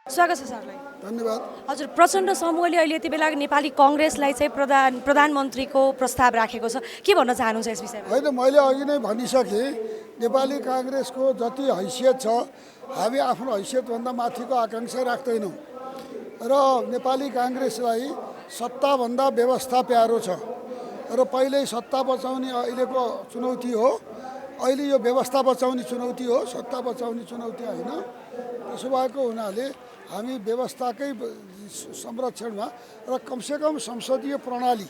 स्वागत छ सरलाई। धन्यवाद। हजुर, प्रचण्ड समूहले अहिले यति बेला नेपाली कांग्रेसलाई चाहिँ प्रधानमन्त्रीको प्रस्ताव राखेको छ, के भन्न चाहनुहुन्छ यस विषयमा? होइन, मैले अघि नै भनिसकेँ, नेपाली काङ्ग्रेसको जति हैसियत छ हामी आफ्नो हैसियतभन्दा माथिको आकाङ्क्षा राख्दैनौँ र नेपाली काङ्ग्रेसलाई सत्ताभन्दा व्यवस्था प्यारो छ र पहिल्यै सत्ता बचाउने अहिलेको चुनौती हो। अहिले यो व्यवस्था बचाउने चुनौती हो, सत्ता बचाउने चुनौती होइन। त्यसो भएको हुनाले हामी व्यवस्थाकै संरक्षणमा र कमसेकम संसदीय प्रणाली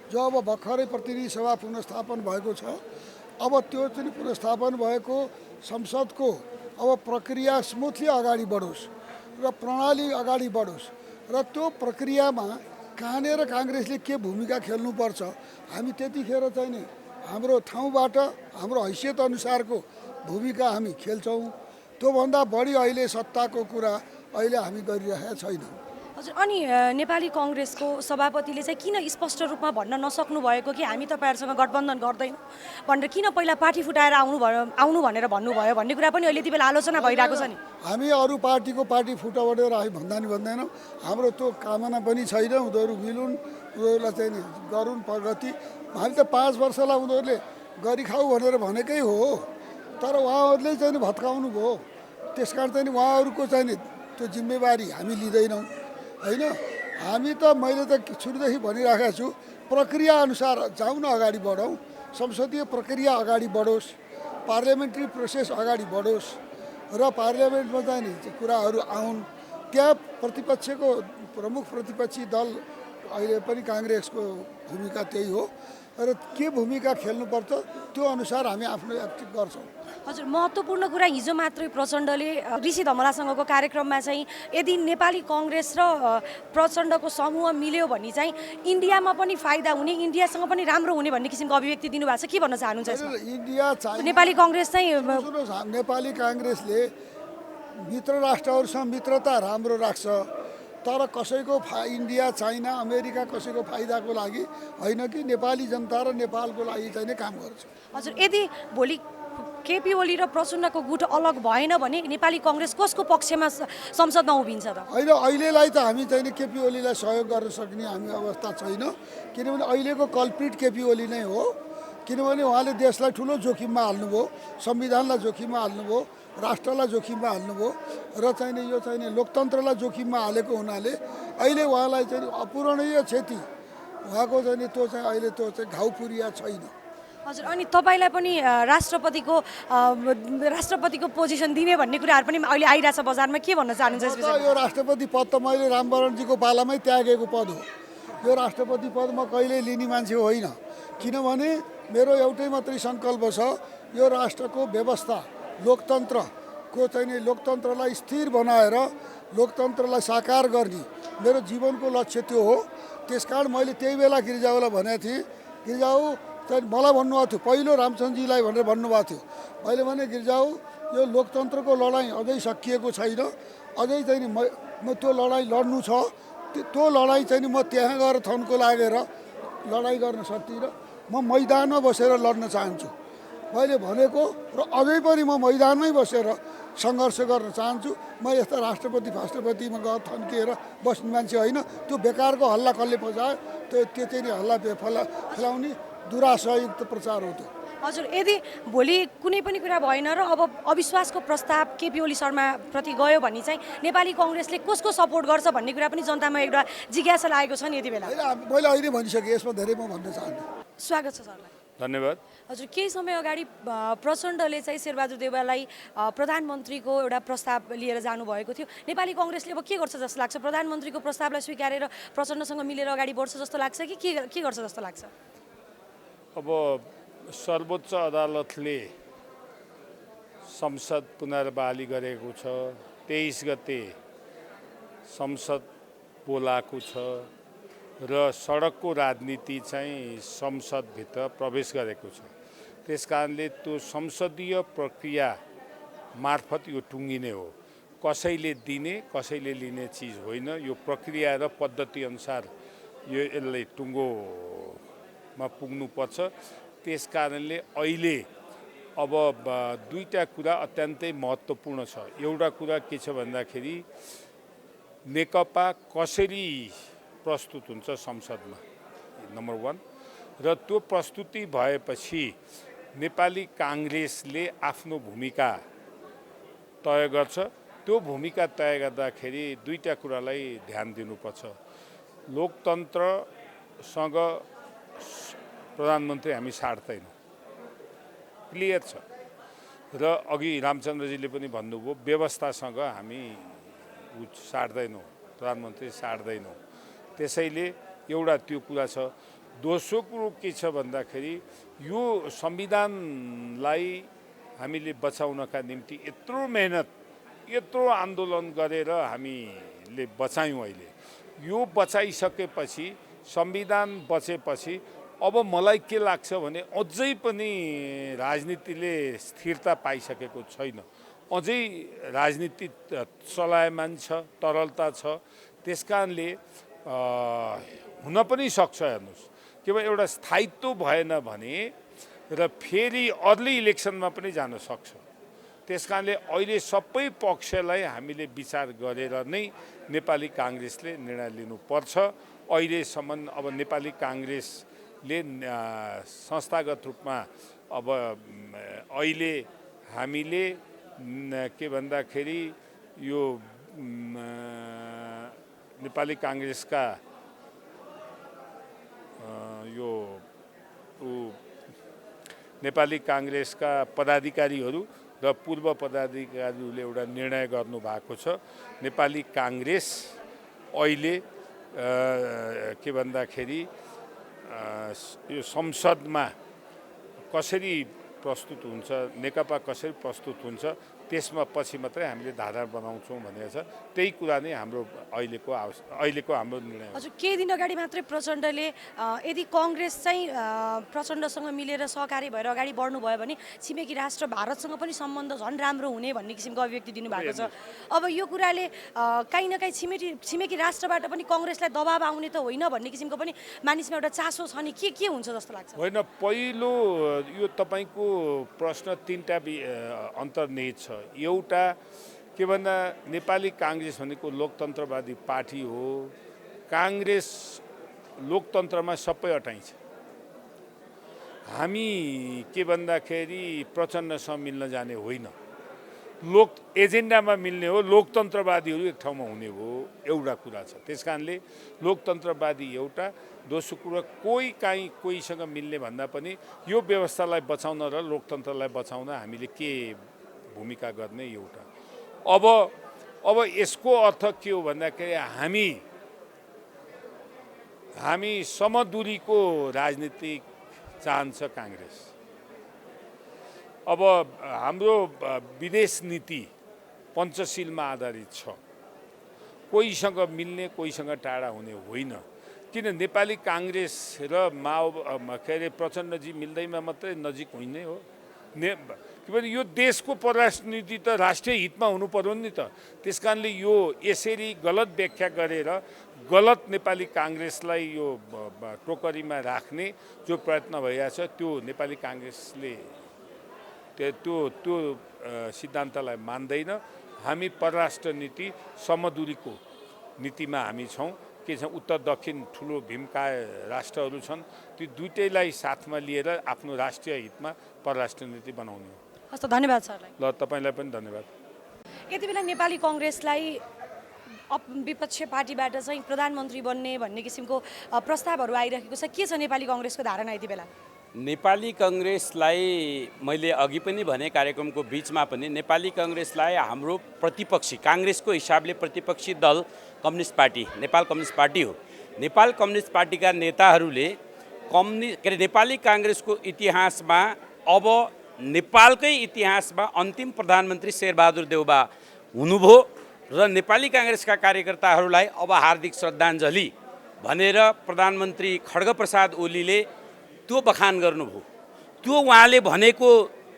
जो अब भर्खरै प्रतिनिधि सभा पुनर्स्थापन भएको छ, अब त्यो चाहिँ पुनर्स्थापन भएको संसदको अब प्रक्रिया स्मुथली अगाडि बढोस् र प्रणाली अगाडि बढोस् र त्यो प्रक्रियामा कहाँनिर काङ्ग्रेसले के भूमिका खेल्नुपर्छ हामी त्यतिखेर चाहिँ नि हाम्रो ठाउँबाट हाम्रो हैसियत अनुसारको भूमिका हामी खेल्छौँ। त्योभन्दा बढी अहिले सत्ताको कुरा अहिले हामी गरिरहेका छैनौँ। हजुर, अनि नेपाली कांग्रेसको सभापतिले चाहिँ किन स्पष्ट रूपमा भन्न नसक्नु भएको कि हामी तपाईँहरूसँग गठबन्धन गर्दैनौँ भनेर किन पहिला पार्टी फुटाएर आउनु भनेर भन्नुभयो भन्ने कुरा पनि अहिले यति बेला आलोचना भइरहेको छ नि? हामी अरू पार्टीको पार्टी फुटा भनेर हामी भन्दैनौँ। हाम्रो त्यो कामना पनि छैन। उनीहरू मिलुन्, उनीहरूलाई चाहिँ नि गरून् प्रगति। हामी त 5 वर्षलाई उनीहरूले गरी खाऊ भनेर भनेकै हो, तर उहाँहरूले चाहिँ नि भत्काउनु भयो। त्यस कारण चाहिँ उहाँहरूको चाहिँ नि त्यो जिम्मेवारी हामी लिँदैनौँ होइन। हामी त मैले त सुरुदेखि भनिराखेको छु, प्रक्रिया अनुसार जाउँ न, अगाडि बढौँ, संसदीय प्रक्रिया अगाडि बढोस्, पार्लियामेन्ट्री प्रोसेस अगाडि बढोस् र पार्लियामेन्टमा चाहिँ नि कुराहरू आउन्। त्यहाँ प्रतिपक्षको प्रमुख प्रतिपक्षी दल अहिले पनि काङ्ग्रेसको भूमिका त्यही हो र के भूमिका खेल्नुपर्छ त्यो अनुसार हामी आफ्नो एक्टिभ गर्छौँ। हजुर, महत्त्वपूर्ण कुरा हिजो मात्रै प्रचण्डले ऋषि धमलासँगको कार्यक्रममा चाहिँ यदि नेपाली कांग्रेस र प्रचण्डको समूह मिल्यो भने चाहिँ इन्डियामा पनि फाइदा हुने, इन्डियासँग पनि राम्रो हुने भन्ने किसिमको अभिव्यक्ति दिनुभएको छ, के भन्न चाहनुहुन्छ यसमा? इन्डिया चाहिँ नेपाली कांग्रेस चाहिँ नेपाली काङ्ग्रेसले मित्र राष्ट्रहरूसँग मित्रता राम्रो राख्छ, तर कसैको इन्डिया, चाइना, अमेरिका कसैको फाइदाको लागि होइन कि नेपाली जनता र नेपालको लागि चाहिँ नै काम गर्छ। हजुर, यदि भोलि केपी ओली र प्रचण्डको गुट अलग भएन भने नेपाली कांग्रेस कसको पक्षमा संसदमा उभिन्छ त? होइन, अहिलेलाई त हामी चाहिँ केपी ओलीलाई सहयोग गर्न सक्ने हामी अवस्था छैन, किनभने अहिलेको कल्प्रिट केपी ओली नै हो। किनभने उहाँले देशलाई ठुलो जोखिममा हाल्नुभयो, संविधानलाई जोखिममा हाल्नुभयो, राष्ट्रलाई जोखिममा हाल्नुभयो र चाहिँ यो चाहिँ लोकतन्त्रलाई जोखिममा हालेको हुनाले अहिले उहाँलाई चाहिँ अपूरणीय क्षति उहाँको चाहिँ त्यो चाहिँ अहिले त्यो चाहिँ घाउ पुरिया छैन। हजुर, अनि तपाईँलाई पनि राष्ट्रपतिको पोजिसन दिने भन्ने कुराहरू पनि अहिले आइरहेछ बजारमा, के भन्न चाहनुहुन्छ यस विषयमा? यो राष्ट्रपति पद त मैले रामवरणजीको पालामै त्यागेको पद हो। यो राष्ट्रपति पद म कहिल्यै लिने मान्छे होइन, किनभने मेरो एउटै मात्रै सङ्कल्प छ, यो राष्ट्रको व्यवस्था लोकतन्त्रको चाहिँ नि लोकतन्त्रलाई स्थिर बनाएर लोकतन्त्रलाई साकार गर्ने मेरो जीवनको लक्ष्य त्यो हो। त्यसकारण मैले त्यही बेला गिरिजाऊलाई भनेको थिएँ, गिरिजाऊ चाहिँ मलाई भन्नुभएको थियो, पहिलो रामचन्द्रजीलाई भनेर भन्नुभएको थियो। मैले भने गिरिजाऊ, यो लोकतन्त्रको लडाइँ अझै सकिएको छैन, अझै चाहिँ नि म त्यो लडाइँ लड्नु छ। त्यो लडाइँ चाहिँ नि म त्यहाँ गएर थन्को लागेर लडाइँ गर्न सक्दिनँ, म मैदानमा बसेर लड्न चाहन्छु मैले भनेको, र अझै पनि म मैदानमै बसेर सङ्घर्ष गर्न चाहन्छु। म यस्ता राष्ट्रपतिमा गएर थन्किएर बस्ने मान्छे होइन। त्यो बेकारको हल्ला कसले पजायो, त्यो चाहिँ नि हल्ला फैलाउने दुराशायुक्त प्रचार हो त्यो। हजुर, यदि भोलि कुनै पनि कुरा भएन र अब अविश्वासको प्रस्ताव केपी ओली शर्मा प्रति गयो भने चाहिँ नेपाली कांग्रेसले कसको सपोर्ट गर्छ भन्ने कुरा पनि जनतामा एउटा जिज्ञासा लागेको छ नि यति बेला? मैले अहिले भनिसकेँ, यसमा धेरै म भन्न चाहन्छु। स्वागत छ सरलाई। धन्यवाद। हजुर, केही समय अगाडि प्रचण्डले चाहिँ शेरबहादुर देउवालाई प्रधानमन्त्रीको एउटा प्रस्ताव लिएर जानुभएको थियो। नेपाली कांग्रेसले अब के गर्छ जस्तो लाग्छ? प्रधानमन्त्रीको प्रस्तावलाई स्वीकारेर प्रचण्डसँग मिलेर अगाडि बढ्छ जस्तो लाग्छ कि के गर्छ जस्तो लाग्छ? अब सर्वोच्च अदालतले संसद पुनर्बहाली गरेको छ, 23 गते संसद बोलाएको छ र सडकको राजनीति चाहिँ संसदभित्र प्रवेश गरेको छ। त्यस कारणले त्यो संसदीय प्रक्रिया मार्फत यो टुङ्गिने हो। कसैले दिने कसैले लिने चिज होइन, यो प्रक्रिया र पद्धति अनुसार यो यसले टुङ्गोमा पुग्नुपर्छ। त्यस कारणले अहिले अब दुईटा कुरा अत्यन्तै महत्त्वपूर्ण छ। एउटा कुरा के छ भन्दाखेरि नेकपा कसरी प्रस्तुत हुन्छ संसदमा, नम्बर 1। र त्यो प्रस्तुति भएपछि नेपाली काङ्ग्रेसले आफ्नो भूमिका तय गर्छ। त्यो भूमिका तय गर्दाखेरि दुईटा कुरालाई ध्यान दिनुपर्छ। लोकतन्त्रसँग प्रधानमन्त्री हामी साट्दैनौँ, क्लियर छ। र अघि रामचन्द्रजीले पनि भन्नुभयो व्यवस्थासँग हामी साट्दैनौँ, प्रधानमन्त्री साट्दैनौँ। त्यसैले एउटा त्यो कुरा छ। दोस्रो कुरो के छ भन्दाखेरि यो संविधानलाई हामीले बचाउनका निम्ति यत्रो मेहनत, यत्रो आन्दोलन गरेर हामीले बचायौँ। अहिले यो बचाइसकेपछि, संविधान बचेपछि अब मलाई के लाग्छ भने अझै पनि राजनीतिले स्थिरता पाइसकेको छैन। अझै राजनीति चलायमान छ, तरलता छ। त्यसकारणले हुन पनि सक्छ, हेर्नुहोस्, केवल एउटा स्थायित्व भएन भने र फेरि अर्ली इलेक्सनमा पनि जान सक्छ। त्यसकारणले अहिले सबै पक्षलाई हामीले विचार गरेर नै नेपाली काङ्ग्रेसले निर्णय लिनुपर्छ। अहिलेसम्म अब नेपाली काङ्ग्रेसले संस्थागत रूपमा अब अहिले हामीले के भन्दाखेरि यो नेपाली काङ्ग्रेसका यो नेपाली काङ्ग्रेसका पदाधिकारीहरू र पूर्व पदाधिकारीहरूले एउटा निर्णय गर्नुभएको छ। नेपाली काङ्ग्रेस अहिले के भन्दाखेरि यो संसदमा कसरी प्रस्तुत हुन्छ, नेकपा कसरी प्रस्तुत हुन्छ, त्यसमा पछि मात्रै हामीले धारणा बनाउँछौँ भनेको छ। त्यही कुरा नै हाम्रो अहिलेको हाम्रो निर्णय हो। हजुर, केही दिन अगाडि मात्रै प्रचण्डले यदि कङ्ग्रेस चाहिँ प्रचण्डसँग मिलेर सहकारी भएर अगाडि बढ्नुभयो भने छिमेकी राष्ट्र भारतसँग पनि सम्बन्ध झन् राम्रो हुने भन्ने किसिमको अभिव्यक्ति दिनुभएको छ। अब यो कुराले काहीँ न काहीँ छिमेकी राष्ट्रबाट पनि कङ्ग्रेसलाई दबाब आउने त होइन भन्ने किसिमको पनि मानिसमा एउटा चासो छ नि, के हुन्छ जस्तो लाग्छ? होइन, पहिलो यो तपाईँको प्रश्न तीनटा अन्तर्निहित छ। एउटा के भन्दा नेपाली काङ्ग्रेस भनेको लोकतन्त्रवादी पार्टी हो। काङ्ग्रेस लोकतन्त्रमा सबै अटाइन्छ। हामी के भन्दाखेरि प्रचण्डसँग मिल्न जाने होइन, एजेन्डामा मिल्ने हो। लोकतन्त्रवादीहरू एक ठाउँमा हुने हो, एउटा कुरा छ। त्यसकारणले लोकतन्त्रवादी एउटा। दोस्रो कुरा, काहीँ कोहीसँग मिल्ने भन्दा पनि यो व्यवस्थालाई बचाउन र लोकतन्त्रलाई बचाउन हामीले के भूमिका गर्ने, एउटा। अब यसको अर्थ के हो भन्दाखेरि हामी समदूरीको राजनीति चाहन्छ काङ्ग्रेस। अब हाम्रो विदेश नीति पञ्चशीलमा आधारित छ। कोहीसँग मिल्ने, कोहीसँग टाढा हुने होइन। किन नेपाली काङ्ग्रेस र प्रचण्डजी मिल्दैमा मात्रै नजिक हुने हो? किनभने यो देशको परराष्ट्र नीति त राष्ट्रिय हितमा हुनु पर्यो नि त। त्यसकारणले यो यसरी गलत व्याख्या गरेर गलत नेपाली काङ्ग्रेसलाई यो टोकरीमा राख्ने जो प्रयत्न भइरहेछ, त्यो नेपाली काङ्ग्रेसले त्यो सिद्धान्तलाई मान्दैन। हामी परराष्ट्र नीति समदूरीको नीतिमा हामी छौँ। के छ, उत्तर दक्षिण ठुलो भीमकाय राष्ट्रहरू छन्, ती दुईटैलाई साथमा लिएर आफ्नो राष्ट्रिय हितमा परराष्ट्र नीति बनाउने हो। हस् त, धन्यवाद सरलाई। ल, तपाईँलाई पनि धन्यवाद। यति बेला नेपाली कङ्ग्रेसलाई विपक्ष पार्टीबाट चाहिँ प्रधानमन्त्री बन्ने भन्ने किसिमको प्रस्तावहरू आइरहेको छ। के छ नेपाली कङ्ग्रेसको धारणा यति बेला? नेपाली कङ्ग्रेसलाई मैले अघि पनि भने कार्यक्रमको बिचमा पनि नेपाली कङ्ग्रेसलाई हाम्रो प्रतिपक्षी, काङ्ग्रेसको हिसाबले प्रतिपक्षी दल communist party, Nepal communist party हो। नेपाल कम्युनिस्ट पार्टीका नेताहरूले नेपाली काङ्ग्रेसको इतिहासमा, अब नेपालकै इतिहासमा अन्तिम प्रधानमन्त्री शेरबहादुर देउबा हुनुभयो र नेपाली काङ्ग्रेसका कार्यकर्ताहरूलाई अब हार्दिक श्रद्धाञ्जली भनेर प्रधानमन्त्री खड्गप्रसाद ओलीले त्यो बखान गर्नुभयो। त्यो उहाँले भनेको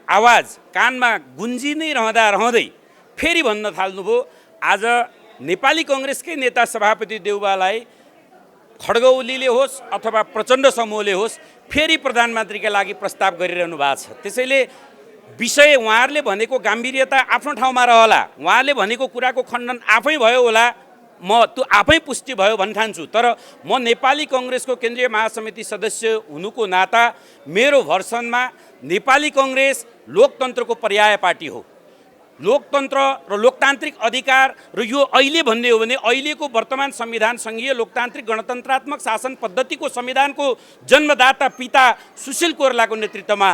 आवाज कानमा गुन्जी नै रहँदै फेरि भन्न थाल्नुभयो। आज नेपाली कङ्ग्रेसकै नेता सभापति देउबालाई खड्ग ओलीले होस् अथवा प्रचण्ड समूहले होस् फेरि प्रधानमन्त्रीका लागि प्रस्ताव गरिरहनु भएको छ। त्यसैले विषय उहाँहरूले भनेको गाम्भीर्यता आफ्नो ठाउँमा रहला, उहाँले भनेको कुराको खण्डन आफै भयो होला, म त्यो आफै पुष्टि भयो भन्ने ठान्छु। तर म नेपाली कङ्ग्रेसको केन्द्रीय महासमिति सदस्य हुनुको नाता मेरो भर्सनमा नेपाली कङ्ग्रेस लोकतन्त्रको पर्याय पार्टी हो। लोकतन्त्र र लोकतान्त्रिक अधिकार र यो अहिले भन्ने हो भने अहिलेको वर्तमान संविधान सङ्घीय लोकतान्त्रिक गणतन्त्रात्मक शासन पद्धतिको संविधानको जन्मदाता पिता सुशील कोइरालाको नेतृत्वमा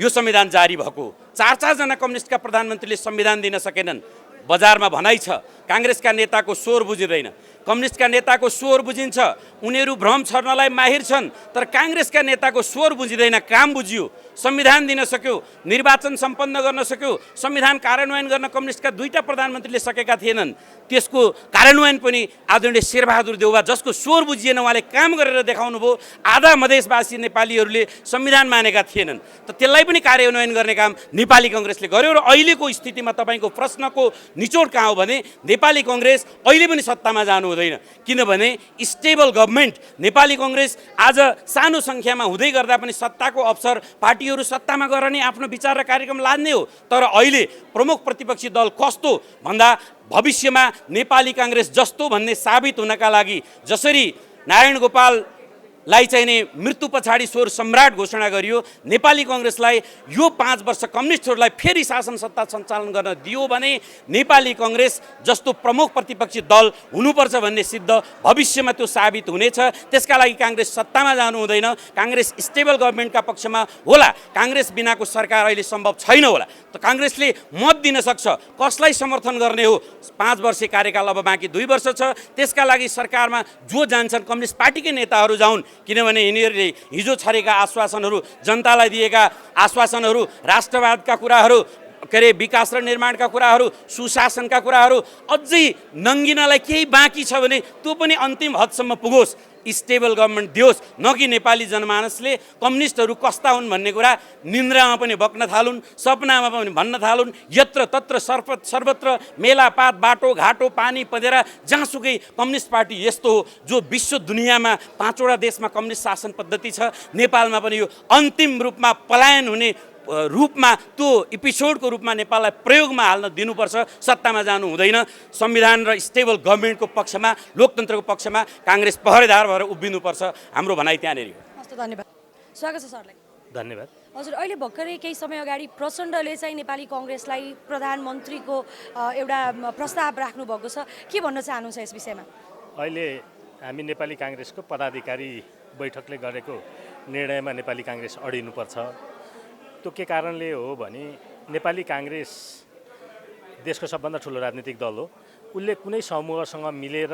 यो संविधान जारी भएको। 4-4 कम्युनिस्टका प्रधानमन्त्रीले संविधान दिन सकेनन्। बजारमा भनाइ छ काङ्ग्रेसका नेताको स्वर बुझिँदैन, कम्युनिस्टका नेताको स्वर बुझिन्छ, उनीहरू भ्रम छर्नलाई माहिर छन्। तर काङ्ग्रेसका नेताको स्वर बुझिँदैन, काम बुझियो, संविधान दिन सक्यो, निर्वाचन सम्पन्न गर्न सक्यो, संविधान कार्यान्वयन गर्न कम्युनिस्टका 2टा प्रधानमन्त्रीले सकेका थिएनन्। त्यसको कार्यान्वयन पनि आदरणीय शेरबहादुर देउवा जसको स्वर बुझिएन उहाँले काम गरेर देखाउनु भयो। आधा मधेसवासी नेपालीहरूले संविधान मानेका थिएनन्, त त्यसलाई पनि कार्यान्वयन गर्ने काम नेपाली कङ्ग्रेसले गर्यो। र अहिलेको स्थितिमा तपाईँको प्रश्नको निचोड कहाँ हो भने नेपाली कङ्ग्रेस अहिले पनि सत्तामा जानु हुँदैन, किनभने स्टेबल गभर्मेन्ट नेपाली कङ्ग्रेस आज सानो सङ्ख्यामा हुँदै गर्दा पनि सत्ताको अवसर पार्टीहरू सत्तामा गएर नै आफ्नो विचार र कार्यक्रम लाद्ने हो। तर अहिले प्रमुख प्रतिपक्षी दल कस्तो भन्दा भविष्यमा नेपाली काङ्ग्रेस जस्तो भन्ने साबित हुनका लागि जसरी नारायण गोपाललाई चाहिँ नि मृत्यु पछाडि स्वर सम्राट घोषणा गरियो, नेपाली कङ्ग्रेसलाई यो 5 वर्ष कम्युनिस्टहरूलाई फेरि शासन सत्ता सञ्चालन गर्न दियो भने नेपाली कङ्ग्रेस जस्तो प्रमुख प्रतिपक्षी दल हुनुपर्छ भन्ने सिद्ध भविष्यमा त्यो साबित हुनेछ। त्यसका लागि काङ्ग्रेस सत्तामा जानु हुँदैन, काङ्ग्रेस स्टेबल गभर्मेन्टका पक्षमा होला। काङ्ग्रेस बिनाको सरकार अहिले सम्भव छैन होला। त काङ्ग्रेसले मत दिन सक्छ, कसलाई समर्थन गर्ने हो? 5 वर्षे कार्यकाल अब बाँकी 2 वर्ष छ। त्यसका लागि सरकारमा जो जान्छन् कम्युनिस्ट पार्टीकै नेताहरू जाउन्, किनभने यिनीहरूले हिजो छरेका आश्वासनहरू, जनतालाई दिएका आश्वासनहरू, राष्ट्रवादका कुराहरू, के अरे विकास र निर्माणका कुराहरू, सुशासनका कुराहरू अझै नङ्गिनलाई केही बाँकी छ भने त्यो पनि अन्तिम हदसम्म पुगोस्, स्टेबल गभर्मेन्ट दियोस्। न कि नेपाली जनमानसले कम्युनिस्टहरू कस्ता हुन् भन्ने कुरा निन्द्रामा पनि बक्न थालुन्, सपनामा पनि भन्न थालुन्। यत्र तत्र सर्वत्र मेलापात, बाटो घाटो, पानी पँधेरा, जहाँसुकै कम्युनिस्ट पार्टी यस्तो हो जो विश्व दुनियाँमा 5वटा देशमा कम्युनिस्ट शासन पद्धति छ। नेपालमा पनि यो अन्तिम रूपमा पलायन हुने रूपमा त्यो एपिसोडको रूपमा नेपाललाई प्रयोगमा हाल्न दिनुपर्छ, सत्तामा जानु हुँदैन। संविधान र स्टेबल गभर्मेन्टको पक्षमा, लोकतन्त्रको पक्षमा काङ्ग्रेस पहरेदार भएर उभिनुपर्छ। हाम्रो भनाइ त्यहाँनिर हो। हस्, धन्यवाद। स्वागत छ सरलाई। धन्यवाद। हजुर, अहिले भर्खरै केही समय अगाडि प्रचण्डले चाहिँ नेपाली कङ्ग्रेसलाई प्रधानमन्त्रीको एउटा प्रस्ताव राख्नुभएको छ, के भन्न चाहनुहुन्छ यस विषयमा? अहिले हामी नेपाली काङ्ग्रेसको पदाधिकारी बैठकले गरेको निर्णयमा नेपाली काङ्ग्रेस अडिनुपर्छ। त्यो के कारणले हो भने नेपाली काङ्ग्रेस देशको सबभन्दा ठुलो राजनीतिक दल हो। उसले कुनै समूहसँग मिलेर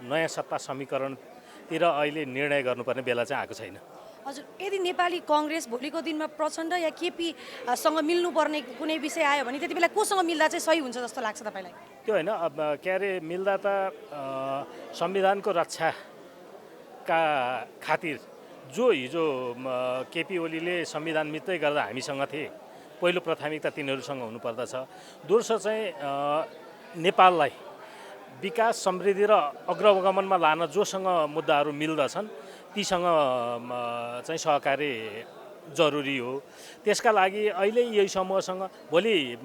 नयाँ सत्ता समीकरणतिर अहिले निर्णय गर्नुपर्ने बेला चाहिँ आएको छैन। हजुर, यदि नेपाली कङ्ग्रेस भोलिको दिनमा प्रचण्ड या केपीसँग मिल्नुपर्ने कुनै विषय आयो भने त्यति बेला कोसँग मिल्दा चाहिँ सही हुन्छ जस्तो लाग्छ तपाईँलाई? त्यो होइन, अब के अरे मिल्दा त संविधानको रक्षाका खातिर जो हिजो केपी ओलीले संविधान मिच्दै गर्दा हामीसँग थिए, पहिलो प्राथमिकता तिनीहरूसँग हुनुपर्दछ। दोस्रो चाहिँ नेपाललाई विकास, समृद्धि र अग्रगमनमा लान जोसँग मुद्दाहरू मिल्दछन् तीसँग चाहिँ सहकार्य जरुरी हो। त्यसका लागि अहिले यही समूहसँग, भोलि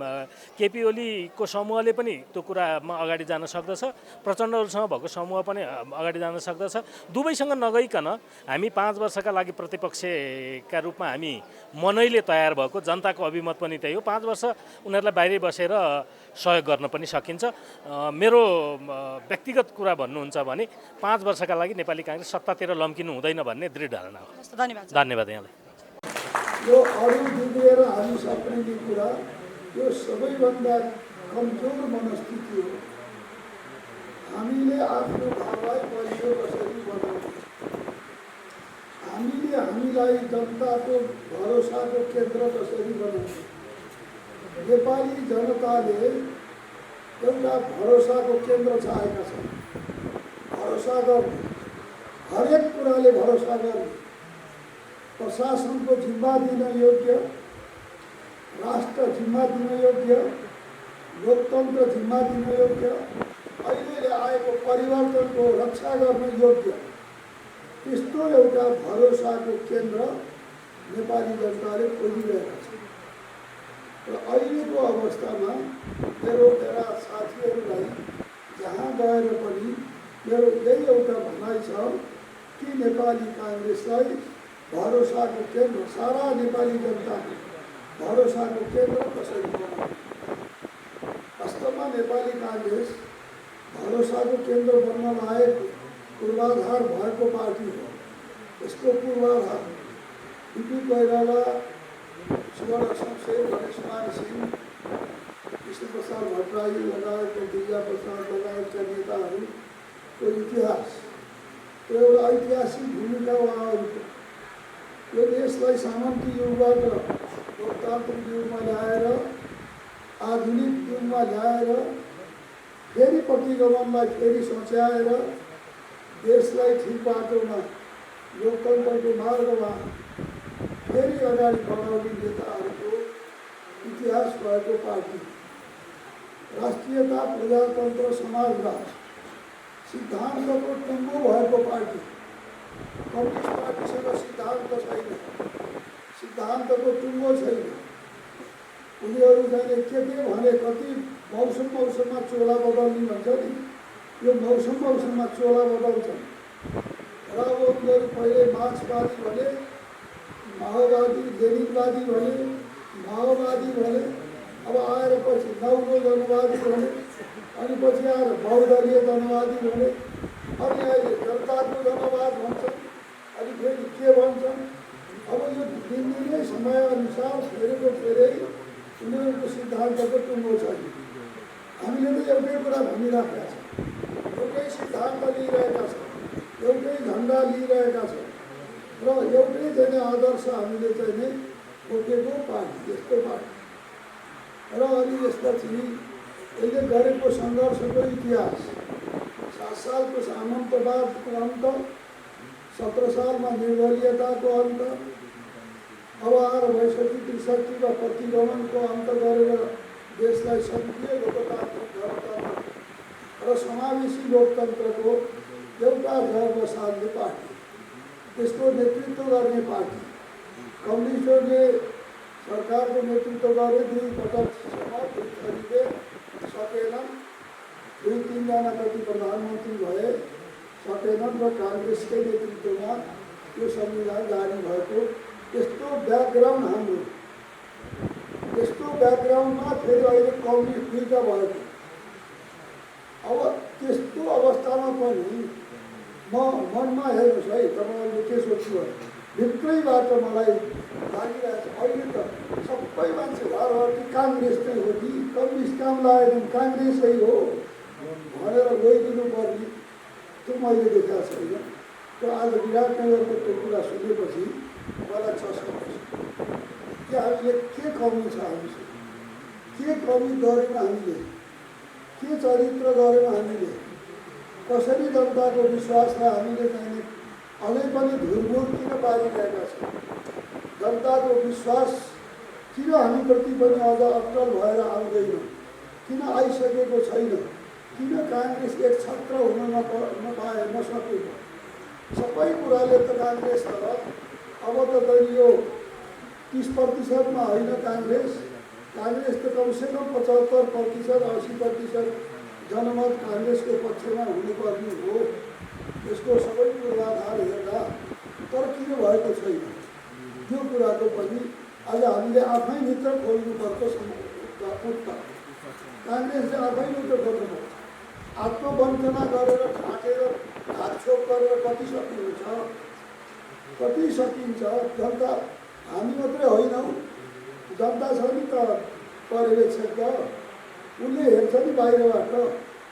केपी ओलीको समूहले पनि त्यो कुरामा अगाडि जान सक्दछ, प्रचण्डहरूसँग भएको समूह पनि अगाडि जान सक्दछ। दुवैसँग नगइकन हामी 5 वर्षका लागि प्रतिपक्षका रूपमा हामी मनैले तयार भएको, जनताको अभिमत पनि त्यही हो, 5 वर्ष उनीहरूलाई बाहिरै बसेर सहयोग गर्न पनि सकिन्छ। मेरो व्यक्तिगत कुरा भन्नुहुन्छ भने 5 वर्षका लागि नेपाली काङ्ग्रेस सत्तातिर लम्किनु हुँदैन भन्ने दृढ धारणा हो। धन्यवाद। धन्यवाद यहाँलाई। यो अरू डुबेर हामी सप्रिने कुरा यो सबैभन्दा कमजोर मनस्थिति हो। हामीले आफ्नो घरलाई बलियो कसरी बनाउने, हामीले हामीलाई जनताको भरोसाको केन्द्र कसरी बनाउने। नेपाली जनताले एउटा भरोसाको केन्द्र चाहेका छन्। भरोसा गर्ने, हरेक कुराले भरोसा गर्ने, प्रशासनको जिम्मा दिन योग्य, राष्ट्र जिम्मा दिन योग्य, लोकतन्त्र जिम्मा दिन योग्य, अहिले आएको परिवर्तनको रक्षा गर्न योग्य, त्यस्तो एउटा भरोसाको केन्द्र नेपाली जनताले खोजिरहेका छन्। र अहिलेको अवस्थामा मेरा साथीहरूलाई जहाँ गएर पनि मेरो यही एउटा भनाइ छ कि नेपाली काङ्ग्रेसलाई भरोसाको केन्द्र, सारा नेपाली जनताको भरोसाको केन्द्र कसरी बनाउने। वास्तवमा नेपाली काङ्ग्रेस भरोसाको केन्द्र बन्न लायक पूर्वाधार भएको पार्टी हो। यसको पूर्वाधार बिपी कोइराला, सुवर्ण शमशेर, गणेशमान सिंह, कृष्णप्रसाद भट्टराई लगायतका, दिव्या प्रसाद लगायतका नेताहरूको इतिहास, त्यो एउटा ऐतिहासिक भूमिका उहाँहरूको। यो देशलाई सामन्ती युगबाट लोकतान्त्रिक युगमा ल्याएर, आधुनिक युगमा ल्याएर, फेरि प्रतिगमनलाई फेरि सोच्याएर देशलाई ठिक बाटोमा, लोकतन्त्रको मार्गमा फेरि अगाडि बढाउने नेताहरूको इतिहास भएको पार्टी। राष्ट्रियता, प्रजातन्त्र, समाजवाद सिद्धान्तको टुङ्गो भएको पार्टी। कम्युनिस्ट पार्टीसँग सिद्धान्त छैन, सिद्धान्तको टुङ्गो छैन। उनीहरू चाहिँ के भने कति मौसममा चोला बदल्ने भन्छ नि, यो मौसममा चोला बदल्छन्। र अब उनीहरू पहिले मार्क्सवादी भने, माओवादी, लेनिनवादी भने, माओवादी भने, अब आएर पछि नौलो जनवादी भने, अनि पछि आएर बहुदलीय जनवादी भने, अनि अहिले जनताको जनवाद भन्छन्, अनि फेरि के भन्छन्। अब यो दिनदिनै समयअनुसार फेरेको फेरै उनीहरूको सिद्धान्तको टुङ्गो छ। हामीले त एउटै कुरा भनिराखेका छौँ, एउटै सिद्धान्त लिइरहेका छौँ, एउटै झन्डा लिइरहेका छौँ र एउटै चाहिँ आदर्श हामीले चाहिँ नै बोकेको पार्टी, यस्तो पार्टी। र अनि यसपछि यसले गरेको सङ्घर्षको इतिहास, 7 सालको सामन्तवादको अन्त, 17 सालमा निर्दलीयताको अन्त, अब आएर 62-63 का प्रतिगमनको अन्त गरेर देशलाई सङ्घीय लोकतान्त्रिक गणतन्त्र र समावेशी लोकतन्त्रको एउटा जग साध्ने पार्टी, त्यसको नेतृत्व गर्ने पार्टी। कम्युनिस्टहरूले सरकारको नेतृत्व गरे, 2 पटकसम्म, 2 थरीले सकेनन्, 2-3 जना कति प्रधानमन्त्री भए, सकेनन् र काङ्ग्रेसकै नेतृत्वमा यो संविधान जारी भएको। यस्तो ब्याकग्राउन्ड हाम्रो, यस्तो ब्याकग्राउन्डमा फेरि अहिले कम्युनिस्ट दुईटा भएको। अब त्यस्तो अवस्थामा पनि म मनमा हेर्नुहोस् है, तपाईँहरूले के सोच्नु भयो, भित्रैबाट मलाई लागिरहेको छ अहिले त सबै मान्छे घरघर कि काङ्ग्रेस नै हो कि कम्युनिस्ट काम लागेन, काङ्ग्रेसै हो भनेर गइदिनु पर्ने, त्यो मैले देखाएको छैन। त्यो आज विराटनगरको त्यो कुरा सुनेपछि मलाई चस्का बस्यो कि हामीले के कमी छ, हामीसँग के कमी गरेन, हामीले के चरित्र गरेन, हामीले कसरी जनताको विश्वासलाई हामीले चाहिँ अझै पनि धुरमुर किन पारिरहेका छौँ। जनताको विश्वास किन हामीप्रति पनि अझ अटल भएर आउँदैन, किन आइसकेको छैन, किन काङ्ग्रेस एक छत्र हुन नसकेको। सबै कुराले त काङ्ग्रेस तर अब त यो 30% होइन काङ्ग्रेस त कमसेकम 75%, 80% जनमत काङ्ग्रेसको पक्षमा हुनुपर्ने हो। यसको सबै पूर्वाधार हेर्दा तर किन भएको छैन, त्यो कुराको पनि आज हामीले आफैभित्र खोल्नुपर्छ उत्तर। काङ्ग्रेसले आफैभित्र खोल्नुपर्छ। आत्मवञ्चना गरेर, ठाकेर, घाकछोप गरेर कति सकिन्छ, कति सकिन्छ। जनता हामी मात्रै होइनौँ, जनता छ नि त पर्यवेक्षक, उसले हेर्छ नि बाहिरबाट।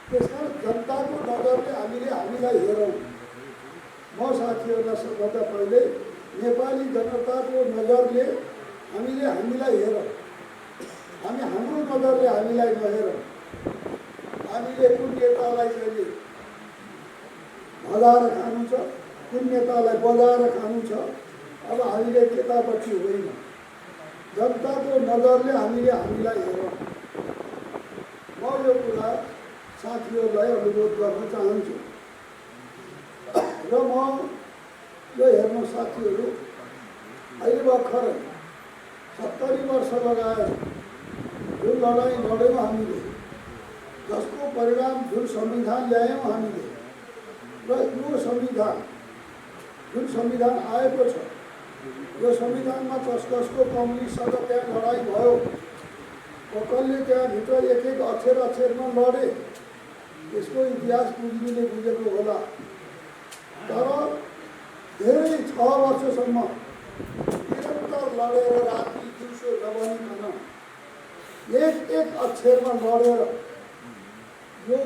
त्यसकारण जनताको नजरले हामीले हामीलाई हेरौँ। म साथीहरूलाई सबभन्दा पहिले नेपाली जनताको नजरले हामीले हामीलाई हेरौँ, हामी हाम्रो नजरले हामीलाई नहेरौँ। हामीले कुन नेतालाई चाहिँ भगाएर खानु छ, कुन नेतालाई बजाएर खानु छ, अब हामीले त्यतापट्टि होइन, जनताको नजरले हामीले हामीलाई हेरौँ। म यो कुरा साथीहरूलाई अनुरोध गर्न चाहन्छु र म यो हेर्नु साथीहरू, अहिले भर्खरै 70 वर्ष लगाएर जुन लडाइँ लड्यौँ हामीले, जसको परिणाम जुन संविधान ल्यायौँ हामीले, र यो संविधान जुन संविधान आएको छ, यो संविधानमा कसको कम्युनिस्टसँग त्यहाँ लडाइँ भयो, कसले त्यहाँभित्र एक एक अक्षरमा लडे, यसको इतिहास बुझ्नेले बुझेको होला। तर धेरै 6 वर्षसम्म निरन्तर लडेर राति दिउँसो नभनिकन एक एक अक्षरमा लडेर यो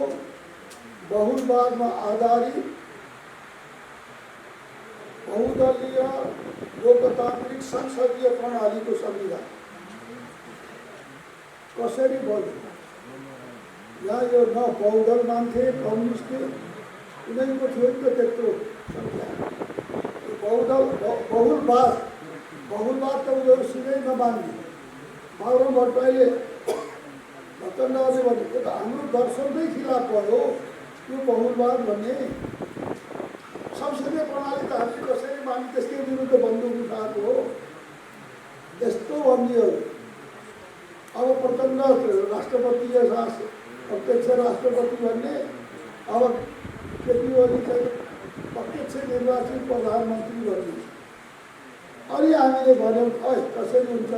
बहुलवादमा आधारित बहुदलीय लोकतान्त्रिक संसदीय प्रणालीको संविधान कसरी बन्यो? यहाँ यो न बहुदल मान्थे, कम्युनिस्ट उनीहरूको थियो नि त त्यत्रो संख्या। बहुलवाद त उनीहरू सिधै नमान्ने। बाबुराम भट्टराईले भट्टराईले भनेको त हाम्रो दर्शनकै खिलाफ भयो यो बहुलवाद भन्ने। संसदीय प्रणाली त हामीले कसरी मान्ने, त्यसकै विरुद्ध बन्दुक उठाएको हो। यस्तो भनियो। अब प्रचण्ड राष्ट्रपति अध्यक्ष राष्ट्रपति भन्ने, अब केपी ओली चाहिँ प्रत्यक्ष निर्वाचित प्रधानमन्त्री भन्ने। अनि हामीले भन्यौँ कसरी हुन्छ?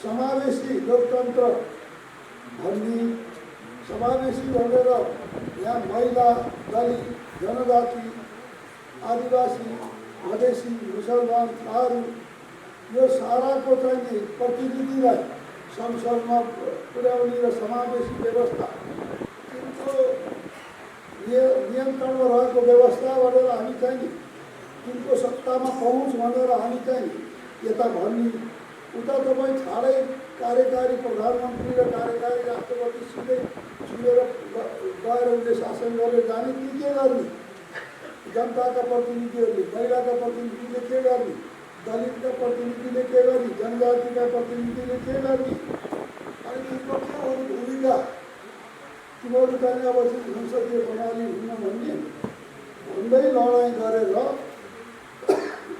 समावेशी लोकतन्त्र भन्ने, समावेशी भनेर यहाँ महिला, दलित, जनजाति, आदिवासी, मधेसी, मुसलमान, थारू यो साराको चाहिँ प्रतिनिधिलाई संसदमा पुर्याउने र समावेशी व्यवस्था तिनको नियन्त्रणमा रहेको व्यवस्था भनेर हामी चाहिँ तिनको सत्तामा पहुँच भनेर हामी चाहिँ यता भन्ने। उता तपाईँ छाडै कार्यकारी प्रधानमन्त्री र कार्यकारी राष्ट्रपति सिधै छुलेर गएर उनले शासन गरेर जाने कि के गर्ने? जनताका प्रतिनिधिहरूले, महिलाका प्रतिनिधिले के गर्ने? दलितका प्रतिनिधिले के गर्ने? जनजातिका प्रतिनिधिले के गर्ने? अनि तिम्रो के हो भूमिका? तिमीहरू चाहिँ अब संसदीय प्रणाली हुन्न भन्दै लडाइँ गरेर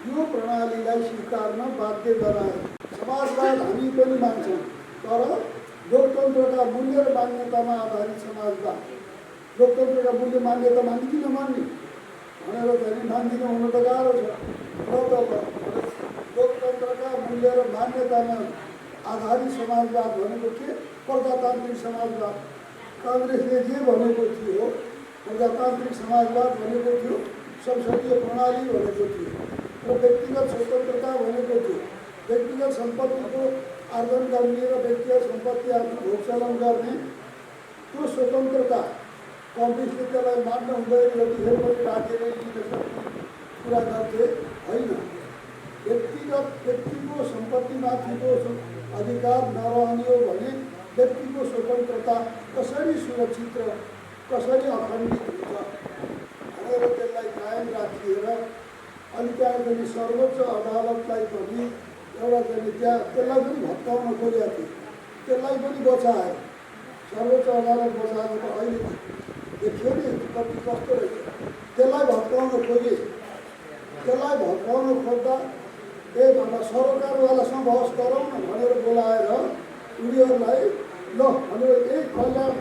यो प्रणालीलाई स्वीकार्न बाध्य गराए। समाजवाद हामी पनि मान्छौँ, तर लोकतन्त्रका मूल्य र मान्यतामा आधारित समाजवाद। लोकतन्त्रका मूल्य मान्यता मान्ने कि नमान्ने भनेर चाहिँ मान्दिन हुन त गाह्रो छ। लोकतन्त्रका मूल्य र मान्यतामा आधारित समाजवाद भनेको के? प्रजातान्त्रिक समाजवाद। काङ्ग्रेसले जे भनेको थियो प्रजातान्त्रिक समाजवाद भनेको थियो, संसदीय प्रणाली भनेको थियो र व्यक्तिगत स्वतन्त्रता भनेको थियो। व्यक्तिगत सम्पत्तिको आर्जन गर्ने र व्यक्तिगत सम्पत्ति आफ्नो भोगचलन गर्ने त्यो स्वतन्त्रता कम्युनिस्टले त्यसलाई मान्न हुँदैन। जतिखेर पनि राखेर लिन सक्ने कुरा गर्थे होइन। व्यक्तिको सम्पत्तिमाथिको अधिकार नरहने हो भने व्यक्तिको स्वतन्त्रता कसरी सुरक्षित र कसरी अखण्डित हुन्छ भनेर त्यसलाई कायम राखिएर अनि त्यहाँ पनि सर्वोच्च अदालतलाई पनि एउटा चाहिँ त्यहाँ त्यसलाई पनि भत्काउन खोजेका थिए। त्यसलाई पनि बचाए। सर्वोच्च अदालत बचाएको त अहिले देखियो नि कति कस्तो रहेछ। त्यसलाई भत्काउन खोजे। त्यसलाई भत्काउन खोज्दा भन्दा सरोकारवालासँग बहस गरौँ न भनेर बोलाएर उनीहरूलाई ल भनेर यही कल्याण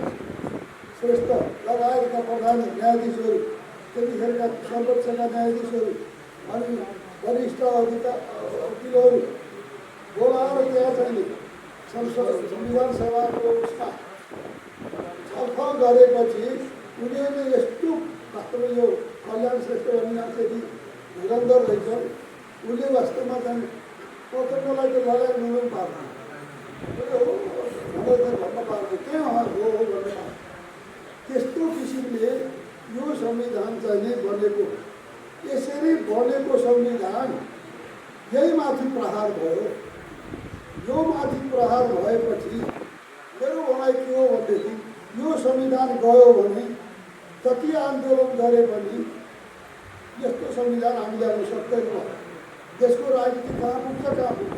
श्रेष्ठ लगायतका प्रधान न्यायाधीशहरू, त्यतिखेरका सर्वोच्चका न्यायाधीशहरू अनि वरिष्ठ वकिलहरू बोलाएर त्यहाँ चाहिँ संविधान सभाको उसमा छलफल गरेपछि उनीहरूले यस्तो वास्तवमा यो कल्याण श्रेष्ठ भन्ने मान्छे धुरन्धर रहेछन्। उसले वास्तवमा चाहिँ प्रचण्डलाई त लडाइँ नलौँ पार्ने भनेर चाहिँ भन्न पार्ने के हो भनेर त्यस्तो किसिमले यो संविधान चाहिँ नै बनेको। यसरी बनेको संविधान यही माथि प्रहार भयो। यो माथि प्रहार भएपछि मेरो भनाइ के हो भनेदेखि यो संविधान गयो भने जति आन्दोलन गरे पनि यस्तो संविधान हामी ल्याउन सक्दैनौँ। देशको राजनीति कहाँ पुग्छ कहाँ पुग्छ।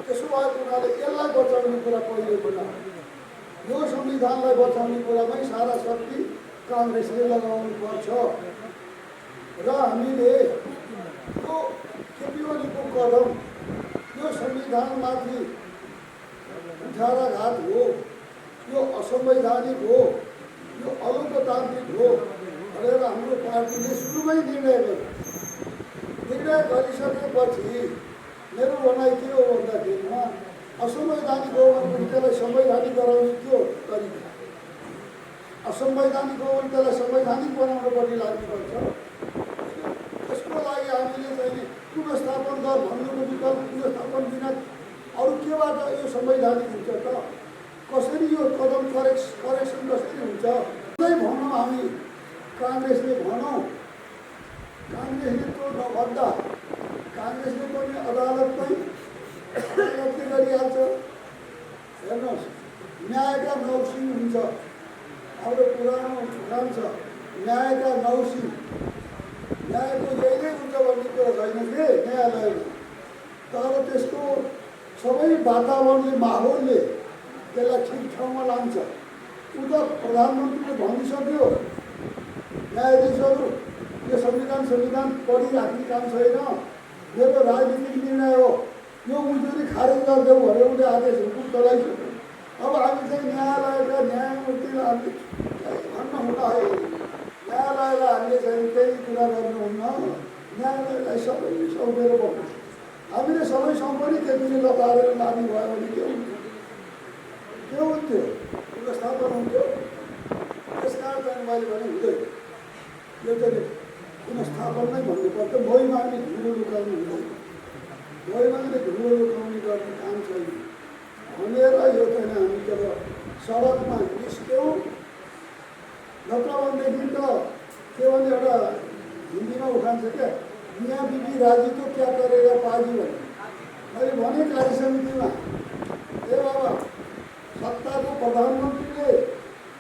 त्यसो भएको हुनाले यसलाई बचाउने कुरा पहिले कुरा। यो संविधानलाई बचाउने कुरामै सारा शक्ति काङ्ग्रेसले लगाउनु पर्छ र हामीले यो केपी ओलीको कदम यो संविधानमाथि कुठाराघात हो, यो असंवैधानिक हो, यो अलोकतान्त्रिक हो भनेर हाम्रो पार्टीले सुरुमै निर्णय गर्यो। निर्णय गरिसकेपछि मेरो भनाइ के हो भन्दाखेरिमा असंवैधानिक हो भने त्यसलाई संवैधानिक गराउने के हो तरिका? असंवैधानिक हो भने त्यसलाई संवैधानिक बनाउनपट्टि लाग्नुपर्छ। त्यसको लागि हामीले चाहिँ पुनर्स्थापन गर भन्नुको विकल्प पुनर्स्थापन बिना अरू केबाट यो संवैधानिक हुन्छ त? कसरी यो कदम करेक्सन कसरी हुन्छ? नै भनौँ हामी काङ्ग्रेसले भनौँ, काङ्ग्रेसले त्यो नभन्दा काङ्ग्रेसले पनि अदालतले गरिहाल्छ। हेर्नुहोस्, न्यायका नौसिङ हुन्छ, हाम्रो पुरानो उखान छ, न्यायका नौसिङ। न्यायको यही नै हुन्छ भन्ने कुरा छैन के न्यायालयमा। तर त्यसको सबै वातावरणले माहौलले त्यसलाई ठिक ठाउँमा लान्छ। उता प्रधानमन्त्रीले भनिसक्यो, न्यायाधीशहरू यो संविधान पढिराख्ने काम छैन, मेरो राजनीतिक निर्णय हो, यो उजुरी खारेज गरिदेऊ भनेर उसले आदेश हुकुम चलाइसक्यो। अब हामी चाहिँ न्यायालयका न्यायमूर्तिलाई हामीले भन्न हुँदा है, न्यायालयलाई हामीले चाहिँ केही कुरा गर्नुहुन्न, न्यायालयलाई सबै सौँपेर बस्नु। हामीले सबै सौँपनी त्यतिले लतारेर लाने भयो भने के हुन्थ्यो? के हुन्थ्यो? पुनर्स्थापन हुन्थ्यो। त्यस कारण चाहिँ मैले भने हुँदैन, यो चाहिँ पुनर्स्थापन नै भन्नुपर्छ। महिमाले धुलो लुकाउनु हुँदैन, महिमाले धुलो लुकाउने गर्ने काम छैन भनेर यो चाहिँ हामी जब सडकमा निस्क्यौँ, नत्र भनेदेखि त के भने एउटा हिन्दीमा उखान छ क्या, मियाँ बिबी राजी तो क्या करेगा पाजी भने। मैले भने कार्य समितिमा, ए बाबा सत्ताको प्रधानमन्त्रीले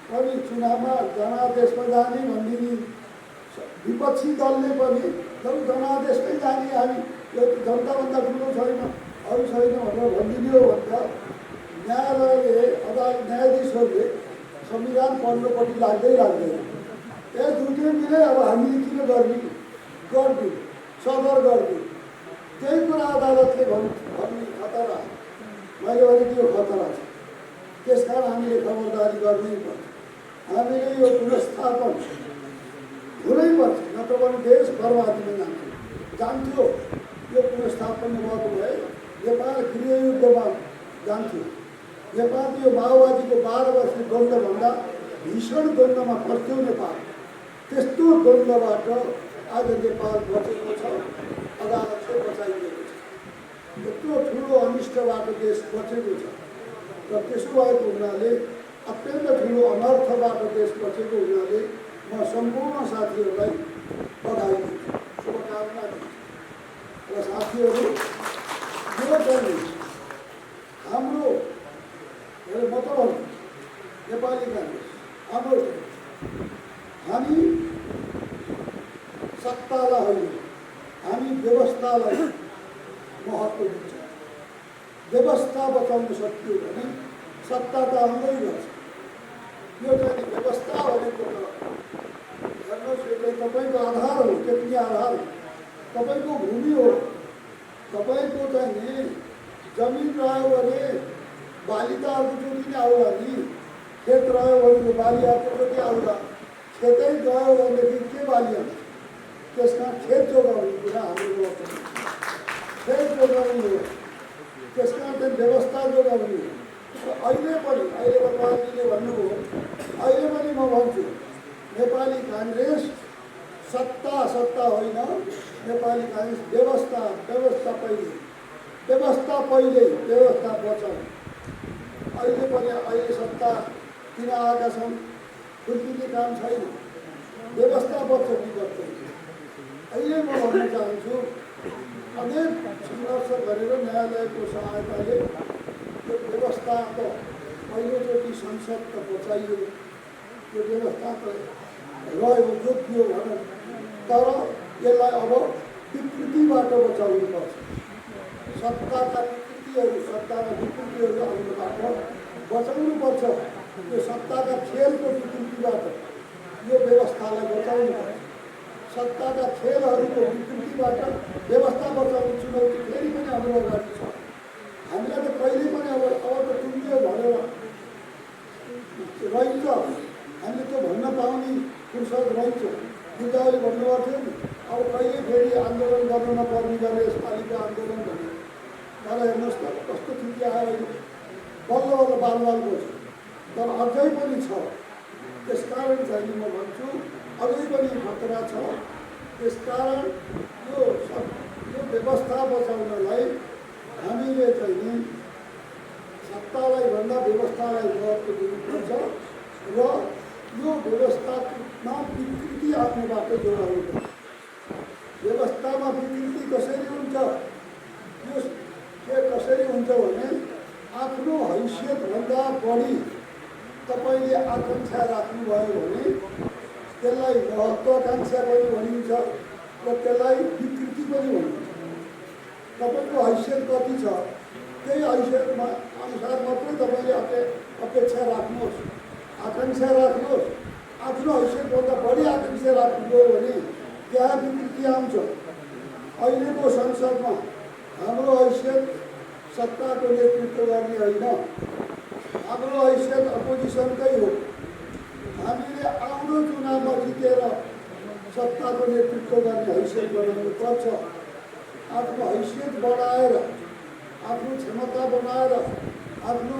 पनि चुनावमा जनादेशमा जाने भनिदिने, विपक्षी दलले पनि जनादेशमै जाने, हामी यो जनताभन्दा ठुलो छैन अरू छैन भनेर भनिदिने हो भने त न्यायालयले न्यायाधीशहरूले संविधान पढ्नुपट्टि लाग्दैन। ए दुईटै मिले अब हामीले किन गरिदिउँ सदर गरिदिउँ, त्यही कुरा अदालतले भन्ने खतरा। मैले भने त्यो खतरा छ। त्यस कारण हामीले खबरदारी गर्नै पर्छ। हामीले यो पुनर्स्थापन हुनैपर्छ, नत्र भने देश बर्बादीमा जान्थ्यो। यो पुनर्स्थापन भएको भए नेपाल गृहयुद्धमा जान्थ्यो। नेपाल यो माओवादीको 12 वर्षे द्वन्द्वभन्दा भीषण द्वन्द्वमा पर्थ्यो नेपाल। त्यस्तो द्वन्द्वबाट आज नेपाल बचेको छ, अदालतले बचाइदिएको छ। यत्रो ठुलो अनिष्टबाट देश बचेको छ र त्यसो भएको हुनाले, अत्यन्त ठुलो अनर्थबाट देश बचेको हुनाले म सम्पूर्ण साथीहरूलाई बधाई दिन्छु, शुभकामना दिन्छु। र साथीहरू, यो चाहिँ हाम्रो मतलब नेपाली काङ्ग्रेस हाम्रो हामी सत्तालाई होइन, हामी व्यवस्थालाई महत्त्व दिन्छौँ। व्यवस्था बचाउन सकियो भने सत्ता त आउँदै गर्छ। यो चाहिँ व्यवस्था भनेको त हेर्नुहोस्, यो चाहिँ तपाईँको आधार हो, टेक्नी आधार हो, तपाईँको भूमि हो। तपाईँको चाहिँ जमिन रह्यो भने बाली त अर्कोचोटि नै आउला नि, खेत रह्यो भने बाली अर्कोचोटि आउला, खेतै गयो भनेदेखि के बाली आउँछ? त्यस कारण खेत जोगाउने कुरा हाम्रो खेत जोगाउने हो। त्यस कारण चाहिँ व्यवस्था जोगाउने हो। अहिले पनि तपाईँले भन्नुभयो, अहिले पनि म भन्छु, नेपाली काङ्ग्रेस सत्ता होइन, नेपाली काङ्ग्रेस व्यवस्था पहिले, व्यवस्था बचाउने। अहिले पनि अहिले सत्ता किन आएका छन्, ठुल्ठुली काम छैन, व्यवस्था बच्छ कि बच्दैन। अहिले म भन्न चाहन्छु, अनेक सङ्घर्ष गरेर न्यायालयको सहायताले यो व्यवस्था त पहिलोचोटि संसद त बचाइयो, यो व्यवस्था त रह्यो जोगियो भनौँ, तर यसलाई अब विकृतिबाट बचाउनुपर्छ। सत्ताका विकृतिहरू आउनुबाट बचाउनुपर्छ। यो सत्ताका खेलको विकृतिबाट यो व्यवस्थालाई बचाउनुपर्छ। सत्ताका खेलहरूको विकृतिबाट व्यवस्था बचाउने चुनौती फेरि पनि हाम्रो अगाडि छ। हामीलाई त कहिले पनि अब त टुङ्गियो भनेर रहन्छ, हामीले त्यो भन्न पाउने फुर्सद रहन्छ। बुझाउले भन्नुभएको थियो नि, अब कहिले फेरि आन्दोलन गर्नु नपर्ने गरेर यसपालिको आन्दोलन भने तर हेर्नुहोस् त कस्तो स्थिति आयो अहिले, बल्ल बल्ल बालबालको छ, तर अझै पनि छ। त्यसकारण चाहिँ म भन्छु अझै पनि खतरा छ। त्यसकारण यो व्यवस्था बचाउनलाई हामीले चाहिँ नि सत्तालाई भन्दा व्यवस्थालाई महत्त्व दिनुपर्छ र यो व्यवस्थामा विकृति आफ्नोबाट जोडाउनुपर्छ। व्यवस्थामा विकृति कसरी हुन्छ? यो कसरी हुन्छ भने आफ्नो हैसियतभन्दा बढी तपाईँले आकाङ्क्षा राख्नुभयो भने त्यसलाई महत्त्वाकाङ्क्षा पनि भनिन्छ र त्यसलाई विकृति पनि भनिन्छ। तपाईँको हैसियत कति छ त्यही हैसियतमा अनुसार मात्रै तपाईँले अपेक्षा राख्नुहोस्, आकाङ्क्षा राख्नुहोस्। आफ्नो हैसियतभन्दा बढी आकाङ्क्षा राख्नुभयो भने त्यहाँ विकृति आउँछ। अहिलेको संसदमा हाम्रो हैसियत सत्ताको नेतृत्व गर्ने होइन, हाम्रो हैसियत अपोजिसनकै हो। हामीले आउँदो चुनावमा जितेर सत्ताको नेतृत्व गर्ने हैसियत बनाउनु पर्छ। आफ्नो हैसियत बढाएर, आफ्नो क्षमता बनाएर, आफ्नो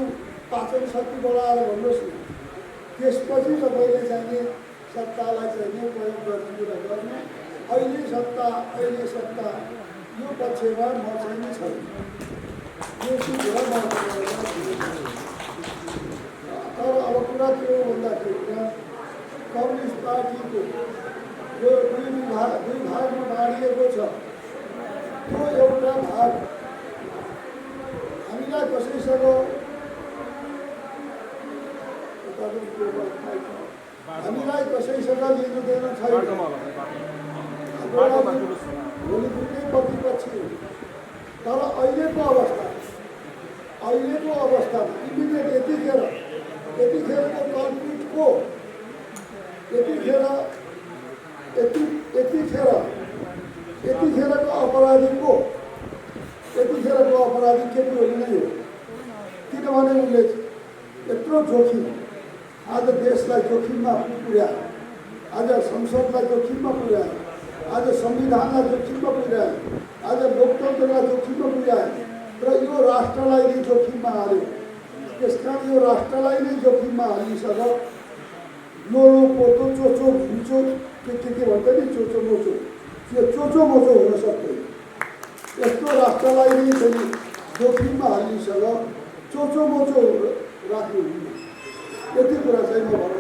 पाचन शक्ति बढाएर भन्नुहोस् न, त्यसपछि तपाईँले चाहिने सत्तालाई चाहिने प्रयोग गर्ने कुरा गर्नु। अहिले सत्ता यो पक्षमा म चाहिँ छैन। यो कुरा तर अब कुरा के हो भन्दाखेरि कम्युनिस्ट पार्टीको यो दुई भागमा बाँडिएको छ। त्यो एउटा भाग हामीलाई कसैसँग लिनु देनु छैन। भोलि दुईटै प्रतिपक्षी हो। तर अहिलेको अवस्थामा इमिडिएट यतिखेरको कन्फ्लिक्टको यतिखेरको अपराधी केपी ओली नै हो। किनभने उनले यत्रो जोखिम, आज देशलाई जोखिममा पुर्यायो, आज संसदलाई जोखिममा पुर्यायो, आज संविधानलाई जोखिममा पुर्यायो, आज लोकतन्त्रलाई जोखिममा पुर्यायो र यो राष्ट्रलाई नै जोखिममा हाल्यो। त्यसकारण यो राष्ट्रलाई नै जोखिममा हालिसक लोलो पोतो चोचो घुचो के भन्छ नि, चोचो मोचो, यो चोचो मोचो हुन सक्दैन। यस्तो राष्ट्रलाई नै फेरि जोखिममा हालिसक चोचो मोचो राख्नुहुन्न। यति कुरा चाहिँ म भन्न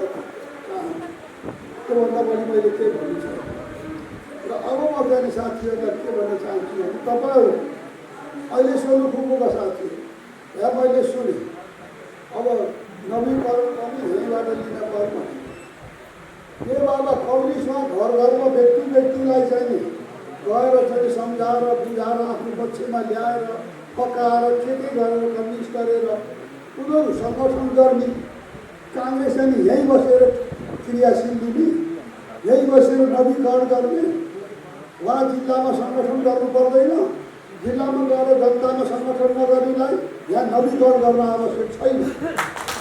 चाहन्छु। त्योभन्दा बढी मैले के भन्नु छ। र अब म जाने साथीहरूलाई के भन्न चाहन्छु भने तपाईँहरू अहिले सोलुखुम्बुका साथीहरू यहाँ मैले सुने अब नवीकरण पनि यहीँबाट लिन पर्छ। के बाबा कम्युनिस्टमा घर घरमा व्यक्तिलाई चाहिँ नि गएर चाहिँ सम्झाएर बुझाएर आफ्नो पक्षमा ल्याएर पकाएर के गरेर कम्युनिस्ट गरेर उनीहरू सङ्गठन गर्ने। काङ्ग्रेस चाहिँ यहीँ बसेर क्रियाशील दिने, यहीँ बसेर नवीकरण गर्ने। उहाँ जिल्लामा सङ्गठन गर्नु पर्दैन, जिल्लामा गएर जनतामा सङ्गठन नगर्नेलाई यहाँ नवीकरण गर्न आवश्यक छैन।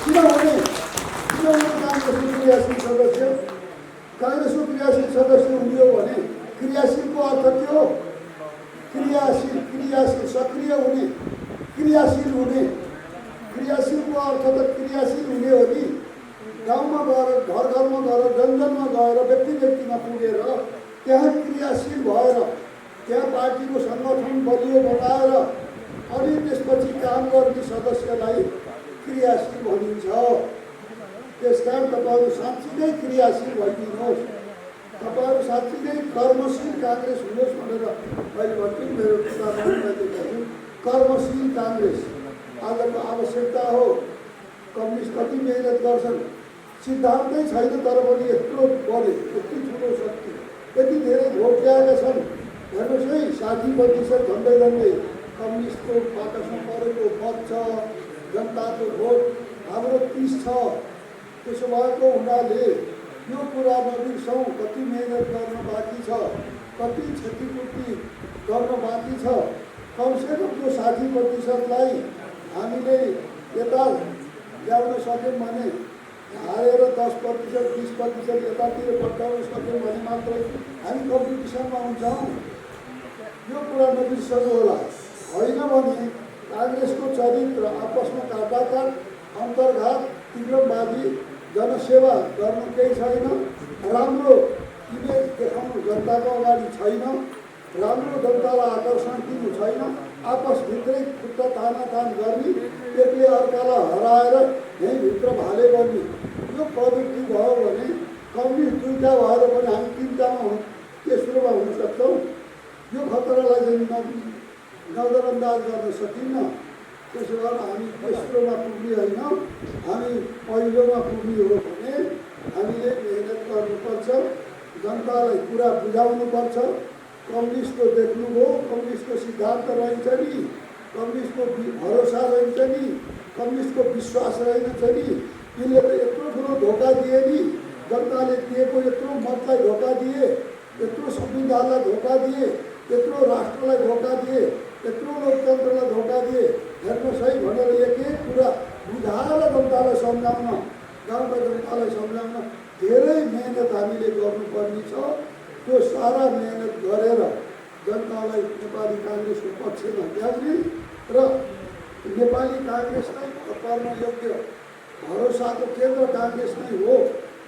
किनभने काङ्ग्रेसको क्रियाशील सदस्य हुने हो भने क्रियाशीलको अर्थ के हो? क्रियाशील सक्रिय हुने, क्रियाशील हुने। क्रियाशीलको अर्थ त क्रियाशील हुने हो नि। गाउँमा गएर, घर घरमा गएर, जनजनमा गएर, व्यक्तिमा पुगेर त्यहाँ क्रियाशील भएर त्यहाँ पार्टीको सङ्गठन बलियो बनाएर अनि त्यसपछि काम गर्ने सदस्यलाई क्रियाशील भनिन्छ। त्यसकारण तपाईँहरू साँच्चै नै क्रियाशील भइदिनुहोस्। तपाईँहरू साँच्चै नै कर्मशील काङ्ग्रेस हुनुहोस् भनेर मैले भन्छु। मेरो किताबमा कर्मशील काङ्ग्रेस आजको आवश्यकता हो। कम्युनिस्ट कति मेहनत गर्छन्, सिद्धान्तै छैन तर पनि यत्रो बढे, यति ठुलो शक्ति, यति धेरै भोट ल्याएका छन्। हेर्नुहोस् है, 60% झन्डै कम्युनिस्टको बाकसमा परेको मत छ, जनताको भोट हाम्रो 30 छ। त्यसो भएको हुनाले यो कुरा नबिर्सौँ। कति मेहनत गर्न बाँकी छ, कति क्षतिपूर्ति गर्न बाँकी छ। कमसेकम त्यो 60%लाई हामीले यता ल्याउन सक्यौँ भने हारेर 10%, 20% यतातिर पठाउन सक्यौँ भने मात्रै हामी कम्पिटिसनमा हुन्छौँ। यो कुरा नबिर्सनु होला। होइन भने काङ्ग्रेसको चरित्र आपसमा काटाकाट, अन्तर्घात, तीव्रवादी, जनसेवा गर्नु केही छैन, राम्रो इमेज देखाउनु जनताको अगाडि छैन, राम्रो जनतालाई आकर्षण दिनु छैन, आपसभित्रै खुट्टा तानातान गर्ने, एकले अर्कालाई हराएर यहीँभित्र भाले गर्ने यो प्रवृत्ति भयो भने कम्युनिस्ट दुईवटा भएर पनि हामी तिनवटामा तेस्रोमा हुन सक्छौँ। यो खतरालाई चाहिँ नजरअन्दाज गर्न सकिन्न। त्यसो भएर हामी तेस्रोमा पुग्ने होइन, हामी पहिलोमा पुग्ने हो भने हामीले मेहनत गर्नुपर्छ, जनतालाई कुरा बुझाउनुपर्छ। कम्युनिस्टको देख्नुभयो, कम्युनिस्टको सिद्धान्त रहन्छ नि, कम्युनिस्टको भरोसा रहन्छ नि, कम्युनिस्टको विश्वास रहेछ नि। यिनले त यत्रो ठुलो धोका दिए नि, जनताले दिएको यत्रो मतलाई धोका दिए, यत्रो संविधानलाई धोका दिए, यत्रो राष्ट्रलाई धोका दिए, यत्रो लोकतन्त्रलाई धोका दिए। हेर्नुहोस् है भनेर एक एक कुरा बुझाएर जनतालाई सम्झाउन, गाउँका जनतालाई सम्झाउन धेरै मेहनत हामीले गर्नुपर्ने छ। त्यो सारा मेहनत गरेर जनतालाई नेपाली काङ्ग्रेसको पक्षमा ल्याउने र नेपाली काङ्ग्रेसलाई पर्न योग्य भरोसाको केन्द्र काङ्ग्रेस नै हो,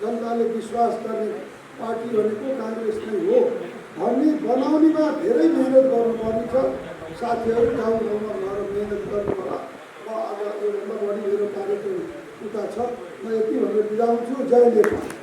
जनताले विश्वास गर्ने पार्टी भनेको काङ्ग्रेस नै हो भन्ने बनाउनेमा धेरै मेहनत गर्नुपर्ने छ। साथीहरू गाउँ गाउँमा गएर मेहनत गर्नु होला। म अब योभन्दा बढी मेरो कार्यक्रम उता छ, म यति भनेर बिदा हुन्छु। जय नेपाल।